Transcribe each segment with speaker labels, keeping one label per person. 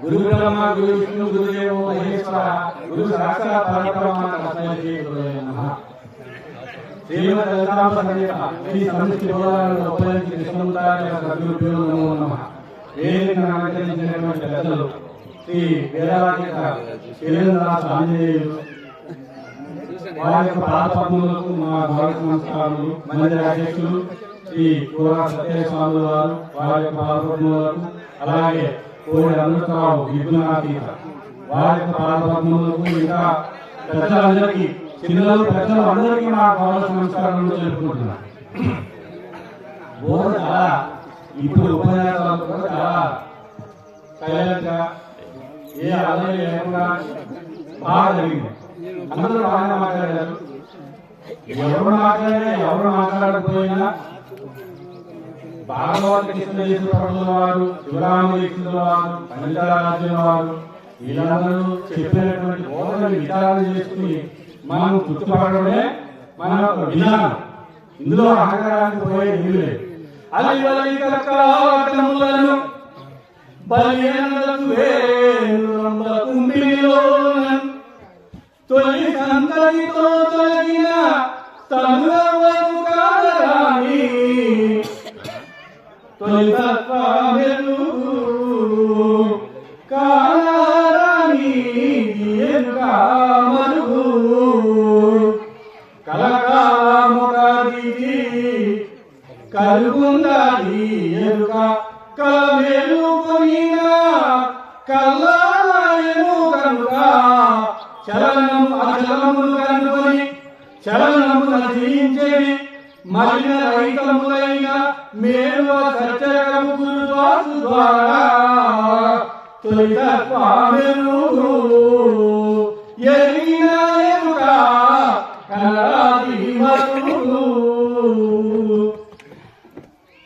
Speaker 1: గురు బ్రహ్మ గురు విష్ణు గురుదేవో మహేశ్వర గురు సాక్షాత్ పరబ్రహ్మ తస్మై శ్రీ గురవే నమః. శ్రీమద్ లలితాంబ సమేత శ్రీ సంస్కృతి బోధాలను ఉపయోగించి కృష్ణముద్రాయ సద్గురుభ్యో నమో నమః. వేదిక అలంకరించినటువంటి పెద్దలు శ్రీ వేదాంత శైలేంద్రనాథ్ ఆంజనేయులు వారి యొక్క పాదపద్మములకు మా గౌరవ నమస్కారములు. మందిర అధ్యక్షులు శ్రీ కోరా సత్యస్వామి వారు వారి యొక్క పాదపద్మములకు, అలాగే కోడి అమృతరావు విఘ్నాతీత వారి యొక్క పాదపద్మములకు, ఇంకా పెద్దలందరికీ చిన్నలు పెద్దలు అందరికీ మా గౌరవ నమస్కారములు తెలుపుకుంటున్నాను. బోధ ఇప్పుడు ఉపన్యాసాలు కూడా చాలా సైలెంట్ గా ఏ అలయ లేకుండా బాగా జరిగింది. అందరూ బాగా మాట్లాడారు. ఎవరు మాట్లాడినా ఎవరు మాట్లాడకపోయినా భాగవతీశ్వరుల వారు, శివరామకృష్ణుల వారు, పండితారాజ్యుల వారు వీళ్ళందరూ చెప్పినటువంటి బోధనలు విచారణ చేసుకుని మనం గుర్తుపడమే మన విధానం. ఇందులో అహంకారానికి పోయే ఏమీ లేదు. అలివలికలను తొలి సంతతితో తొలగిన తనువను కాదరాని తొలి తత్వమెను కాదరాని మరుగు కలకాముఖి కలుగుందని ఎరుక కలమేలు కొనిన కల్లాయను కనుక చలనము అచలమును కనుకొని చలనమును జయించేది మలిన రహితములైన మేలు సత్యము గురుదాసు ద్వారా తొలి తత్వమెను ఎరిగిన ఎరుక కలరాది మరుగు.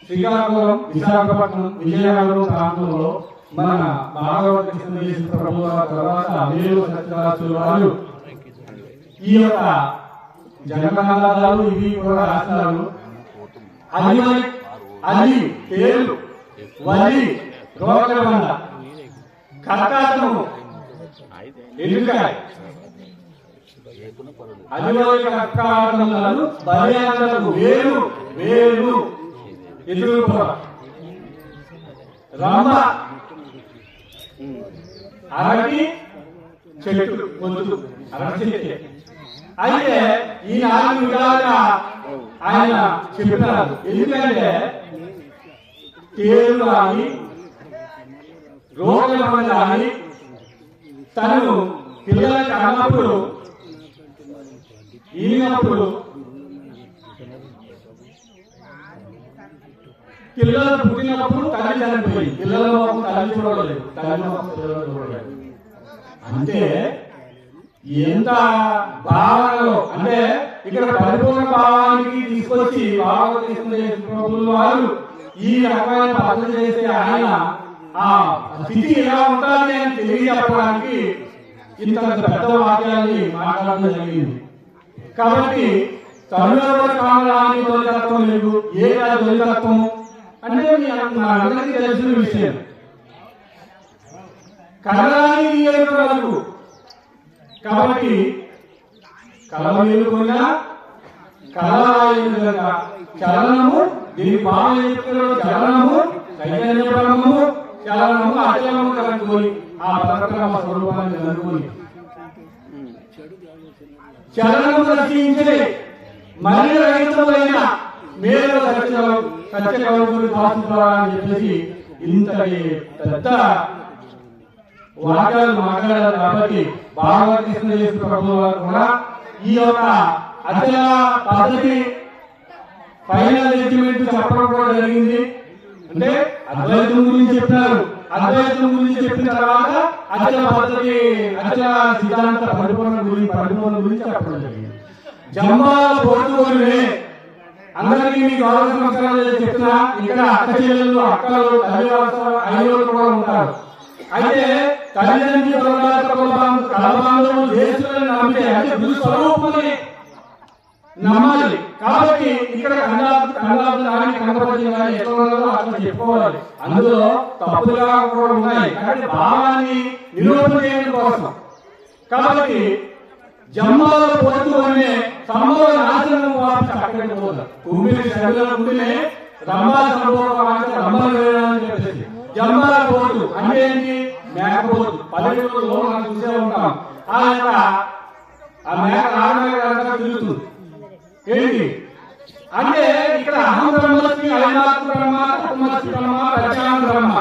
Speaker 1: శ్రీకాకుళం, విశాఖపట్నం, విజయనగరం ప్రాంతంలో మన భాగవతీశ్వర ప్రభువుల తర్వాత అవేలు సత్యరాజుల వారు ఈ యొక్క జనగణాలు ఇవి కూడా రాస్తారు. అది తేలు వలి రోగబంద కర్కాటము ఎలుకాయ అదిలో కర్కాటములను బలియాలకు వేలు వేలు ఎదురు రంభ అరటి చెట్టు పొద్దు అరటి చెట్టు. అయితే ఈ 4 విధాలుగా ఆయన చెప్పినారు. ఎందుకంటే తేలు కానీ రోగం కానీ తను పిల్లలకి అన్నప్పుడు ఈనప్పుడు పిల్లలు పుట్టినప్పుడు తల్లి చనిపోయింది. పిల్లల తల్లి చూడలేదు, తల్లి చూడలేదు. అంటే ఎంత భావనలో అంటే ఇక్కడ పరిపూర్ణ భావానికి తీసుకొచ్చి భాగవతీశ్వరుల వారు ఈ రకమైన పద్ధతి చేస్తే ఆయన ఆ స్థితి ఎలా ఉండాలి అని తెలియజెప్పడానికి ఇంత పెద్ద వాక్యాన్ని మాట్లాడడం జరిగింది. కాబట్టి తమిళ కాలానికి తొలితత్వం లేదు. ఏ తొలితత్వము అంటే అందరికీ తెలిసిన విషయం. కలరాని వరకు కాబట్టి కలవేలుకున్న కలరాయి చలనము దీని భావం చలనము చైతన్య బ్రహ్మము చలనము అచలము కనుక్కొని ఆ పరబ్రహ్మ స్వరూపాన్ని కనుక్కొని చలనము రచించే మళ్ళీ రహితమైన మేలు సత్యకవులు అని చెప్పేసి ఇంతటి పెద్ద వాక్యాలు మాట్లాడారు. కాబట్టి భాగవతీశ్వర ప్రభువు వారు కూడా ఈ యొక్క అచల పద్ధతి ఫైనల్ జడ్జిమెంట్ చెప్పడం కూడా జరిగింది. అంటే అద్వైతం గురించి చెప్పినారు. అద్వైతం గురించి చెప్పిన తర్వాత అచల పద్ధతి అచల సిద్ధాంత పరిపూర్ణ గురించి చెప్పడం జరిగింది. జంబాల పోటుకోలే అందరికీ మీకు గౌరవ నమస్కారాలు చెప్తున్నా. ఇక్కడ అక్క చెల్లెలు అక్కలు తల్లి ఐదుగురు కూడా ఉంటారు. అయితే తల్లిదండ్రులు కలబాంధవులు దేశాలను నమ్మితే అంటే గురు స్వరూపుని నమ్మాలి. కాబట్టి ఇక్కడ కనపడి అట్లా చెప్పుకోవాలి. అందులో తప్పులుగా కూడా ఉన్నాయి. కాబట్టి భావాన్ని నిరూపణ చేయడం కోసం కాబట్టి జమ్మాల పోతునే సంభవ నాశనం చక్కగా కుమ్మిలి శరీరం ఉంటేనే రంభా సంభవం అంటే రంభాలు వేయాలని చెప్పేసి జమ్మాల పోతు అంటే ఏంటి? మేకపోతు. పల్లెటూరులో మనం చూసే ఉంటాం. ఆ మేక రాజమేక తిరుగుతుంది. ఏంటి అంటే ఇక్కడ అహం బ్రహ్మస్మి, అయనాత్మ బ్రహ్మ, తత్వమసి బ్రహ్మ, ప్రత్యాం బ్రహ్మ.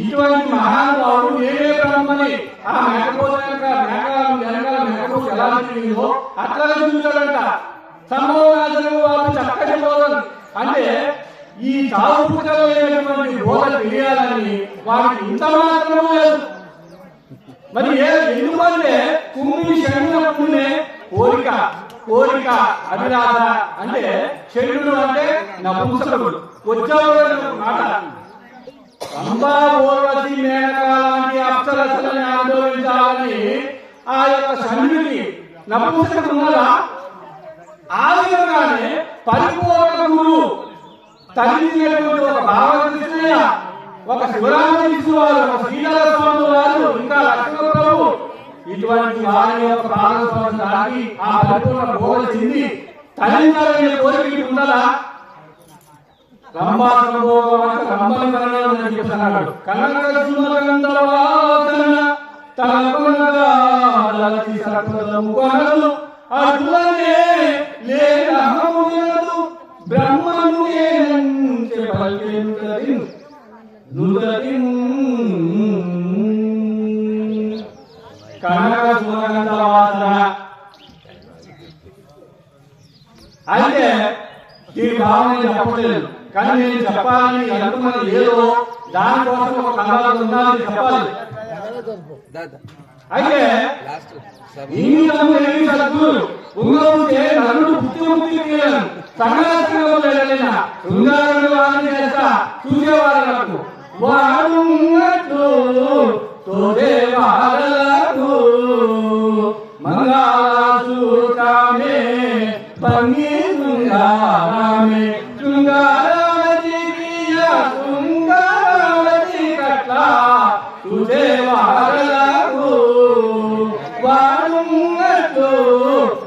Speaker 1: ఇటువంటి మహానుభావుడు నేనే బ్రహ్మని ఆ మేకపోతు మేకపోతు ఎలా తిరిగిందో అట్లాగే చూశాడంట. సంభవనాశనం వాళ్ళు చక్కటి బోధన అంటే ఈ చావు పుట్టలేనటువంటి బోధన తెలియాలని వారికి ఇంత మాత్రం లేదు. మరి ఎందుకంటే కుమ్మి శరీరమునే కోరిక అభిలాష అంటే శరీరుడు అంటే నపుంసకుడు వచ్చాడు మాట. రంభా ఊర్వశి మేనక లాంటి అప్సరసలని ఆందోళించాలని ఆ యొక్క శరీరుని నపుంసకుడు ఉన్నదా? ఆ విధంగానే పరిపూర్ణ గురువు తల్లినటువంటి ఒక భావకృష్ణయ్య, ఒక శివరామకృష్ణ వారు, ఒక శ్రీధర స్వామి వారు, ఇంకా లక్ష్మణ ప్రభు ఇటువంటి వారి యొక్క ప్రారంభం దాటి ఆ పరిపూర్ణ బోధ చెంది తల్లిదండ్రుల కోరిక ఉన్నదా? రంభా సంభోగం అంటే రంభని కరణాలని చెప్తున్నాడు. కనకసుమగంధవాసన తలకొనగా లలసి సకలము కొనలు అటులనే లేనహముయదు బ్రహ్మను ఏనంచె పల్కెనుదరిన్ నుదరిన్ కనకసుమగంధవాసన అంటే ఈ భావన చెప్పలేదు. కానీ నేను చెప్పాలని అనుకున్నది ఏదో దానికోసం ఒక కళలు ఉండాలని చెప్పాలి. అయితే నరుడు బుద్ధిముక్తి సంఘాసంలో వెళ్ళిన శృంగారుడు వారిని చేస్తా చూసేవాళ్ళకు వాడున్నట్లు తోడేవాళ్ళకు మంగళసూత్రమే పంగి శృంగారమే శృంగారవతి శృంగారవతి కట్ల చూసేవాళ్ళకు వాడున్నట్లు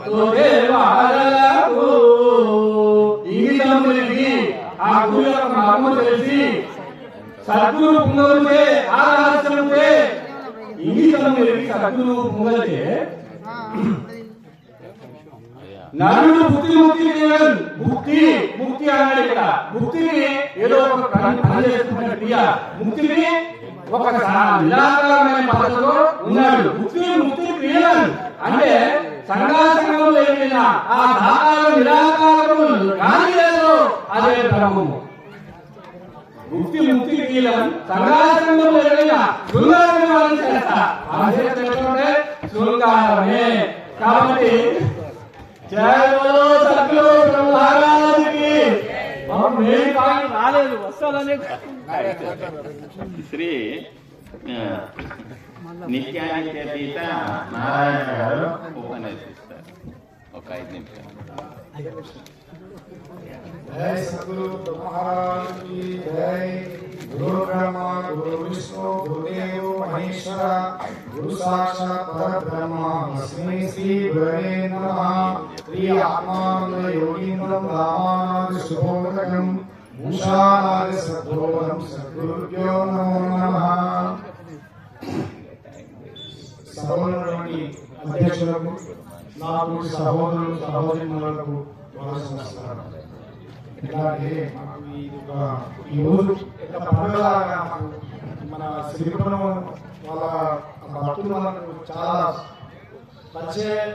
Speaker 1: తోడేవాళ్ళకు. ఈ తమ్ముడికి ఆ గురు యొక్క మర్మం తెలిసి సద్గురు పొంగలితే ఆ రహస్యముతే ఈ తమ్ముడికి సద్గురు పొంగలితే నరుడు ముక్తి ముక్తి అన్నాడు. ఇక్కడ ముక్తిని ఏదో ఒక పని చేసుకున్న క్రియ, ముక్తిని ఒక నిరాకారమైన పద్ధతిలో ఉన్నాడు. ముక్తి క్రియలు అంటే సంఘాసంగంలో వెళ్ళిన ఆ సాకార నిరాకారము కానీ లేదు అదే బ్రహ్మము. ముక్తి క్రియలను సంఘాసంగంలో వెళ్ళిన శృంగారం చేస్తా అదే శృంగారమే. కాబట్టి రాలేదు వస్తానే
Speaker 2: శ్రీ నిత్యానిత్యతీత నారాయణ గారు ఉపన్యసిస్తారు. ఒక 5 నిమిషాలు.
Speaker 3: जय सद्गुरु महाराज की जय। गुरु ब्रह्मा गुरु विष्णु गुरुदेव महेश्वरा गुरु साक्षात् परब्रह्म तस्मै श्री गुरवे नमः। श्री आत्मानंद योगीन्द्रं रामानंद शुभोदकं मूषानाद सद्गुरुं सद्गुरुभ्यो नमो नमः। సభలోని అధ్యక్షులకు, నాకు సహోదరులు సహోదరిమణులకు నమస్కారం. ఇట్లాగే మాకు ఈ ఊరు పండుగలాగా మన శ్రీపురం వాళ్ళ భక్తులు మనకు చాలా పరిచయం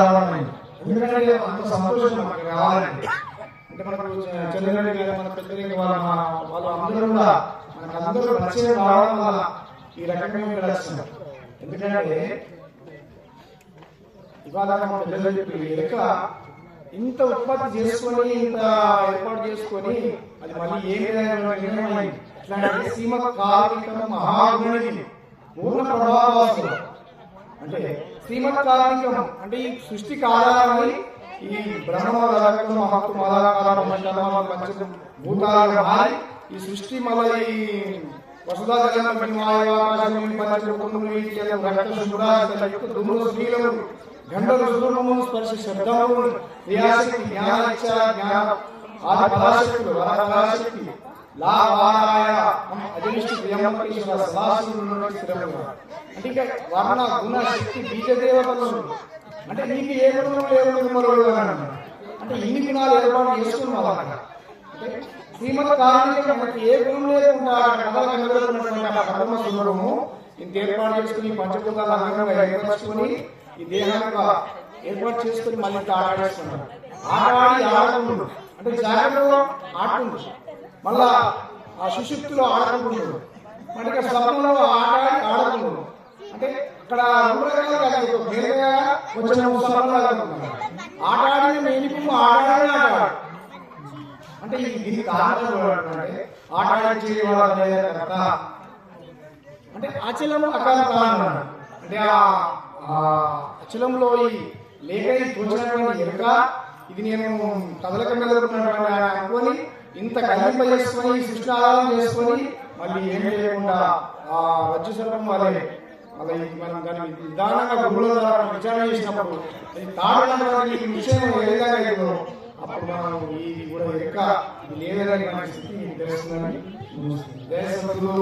Speaker 3: రావాలి. ఎందుకంటే అంత సంతోషం మనకు కావాలండి. అంటే మనకు చెల్లెరెడ్డి గారు, మన పెద్దరెడ్డి వాళ్ళు అందరూ కూడా మనకు అందరూ పరిచయం రావడం వల్ల ఈ రకంగా ఇక్కడ వస్తున్నారు. ఎందుకంటే ఇవాళ మన పెద్దలు చెప్పి లెక్క ఇంత ఉత్పత్తి చేసుకొని ఇంత ఏర్పాటు చేసుకొని అది మళ్ళీ ఏ విధంగా సీమ కార్మిక మహాగుణి పూర్ణ ప్రభావాసులు అంటే శ్రీమత్ కార్మికం అంటే ఈ సృష్టికి ఆధారమై ఈ బ్రహ్మ రక్తం మహత్తు మదాకార పంచభూతాలుగా మారి ఈ సృష్టి మళ్ళీ ఈ వసుధా జగన్ గంటలు సుదూరము స్పర్శ శబ్దము క్రియాశక్తి జ్ఞానశక్తి జ్ఞాన ఆది పరాశక్తులు వరపరాశక్తి లావారాయ అజనిష్టి ప్రియంబకేశ్వర సదాశివుడు స్థిరముగా అంటే ఇక వర్ణ గుణ శక్తి బీజ దేవతలు అంటే నీకు ఏ గుణం లేవు అంటే ఇన్ని గుణాలు ఏర్పాటు చేసుకున్నావు అన్నమాట. అంటే శ్రీమత్ కార్మికం మనకి ఏ గుణం లేకుండా కర్మ సుందరము ఇంత ఏర్పాటు చేసుకుని పంచభూతాల అంగంగా ఏర్పరచుకొని ఈ దేహాన్ని ఏర్పాటు చేసుకుని మళ్ళీ ఆడాడేసుకున్నాడు. ఆడాడి ఆడకుండా అంటే జాగ్రత్తలో ఆడుకుంటు మళ్ళా ఆ సుషుప్తిలో ఆడుకుంటు మరి ఇక్కడ స్వప్నంలో ఆడాడి ఆడకుండా అంటే అక్కడ మేలుగా వచ్చిన ఆడాడిన మేలుకు ఆడాడి ఆడాడు అంటే దీనికి కారణం అంటే ఆడాడి చేయగల అంటే అచలము అకాల కారణం అంటే ఆ అచలంలో ఈ లేఖ తోచినటువంటి ఎరుక ఇది నేను కదలక మెదలుకున్నటువంటి అనుకొని ఇంత కల్లింప చేసుకొని సృష్టి ఆధారం చేసుకొని మళ్ళీ ఏం లేకుండా ఆ రజ్జు సర్పం వలె మళ్ళీ మనం దాన్ని నిదానంగా గురువుల ద్వారా విచారణ చేసినప్పుడు అది తాడినటువంటి విషయం ఏ విధంగా అయిందో అప్పుడు మనం ఇది కూడా ఎరుక ఇది లేదని మన స్థితి తెలుస్తుందని దేశంలో